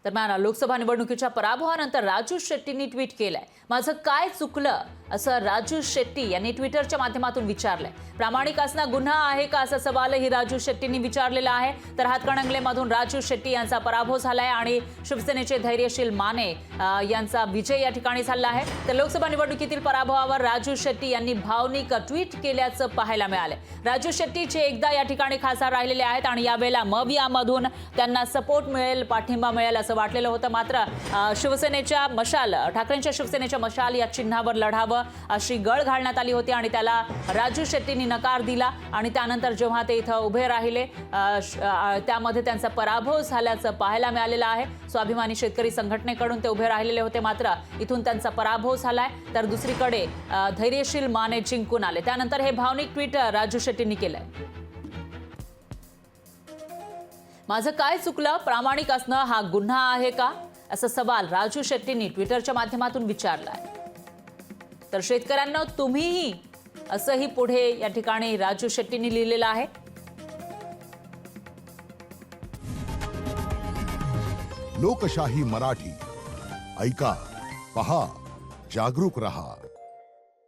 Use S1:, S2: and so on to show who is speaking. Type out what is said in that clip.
S1: दरम्यान लोकसभा निवडणुकीच्या पराभवानंतर राजू शेट्टींनी ट्विट केलंय, माझं काय चुकलं असं राजू शेट्टी यांनी ट्विटरच्या माध्यमातून विचारलंय। प्रामाणिक असणं गुन्हा आहे का असा सवालही राजू शेट्टींनी विचारलेला आहे। तर हातकणंगलेमधून राजू शेट्टी यांचा पराभव झालाय आणि शिवसेनेचे धैर्यशील माने यांचा विजय या ठिकाणी झाला आहे। तर लोकसभा निवडणुकीतील पराभवावर राजू शेट्टी यांनी भावनिक ट्विट केल्याचं पाहायला मिळालंय। राजू शेट्टीचे एकदा या ठिकाणी खासदार राहिलेले आहेत आणि यावेळेला मवियामधून त्यांना सपोर्ट मिळेल, पाठिंबा मिळेल असं वाटलेलं होतं। मात्र शिवसेनेच्या मशाल, ठाकरेंच्या शिवसेनेच्या मशाल या चिन्हावर लढावं अशी गळ घालण्यात आली होती आणि त्याला राजू शेट्टींनी नकार दिला आणि त्यानंतर जेव्हा ते इथं उभे राहिले त्यामध्ये त्यांचा पराभव झाल्याचं पाहायला मिळालेलं आहे। स्वाभिमानी शेतकरी संघटनेकडून ते उभे राहिलेले होते, मात्र इथून त्यांचा पराभव झालाय। तर दुसरीकडे धैर्यशील माने जिंकून आले। त्यानंतर हे भावनिक ट्विट राजू शेट्टींनी केलंय। माझं काय चुकलं, प्रामाणिक असणं हा गुन्हा आहे का असा सवाल राजू शेट्टींनी ट्विटरच्या माध्यमातून विचारलाय। तर शेतकऱ्यांना तुम्हीही असंही पुढे या ठिकाणी राजू शेट्टींनी लिहिलेलं आहे।
S2: लोकशाही मराठी ऐका, पहा, जागरूक रहा।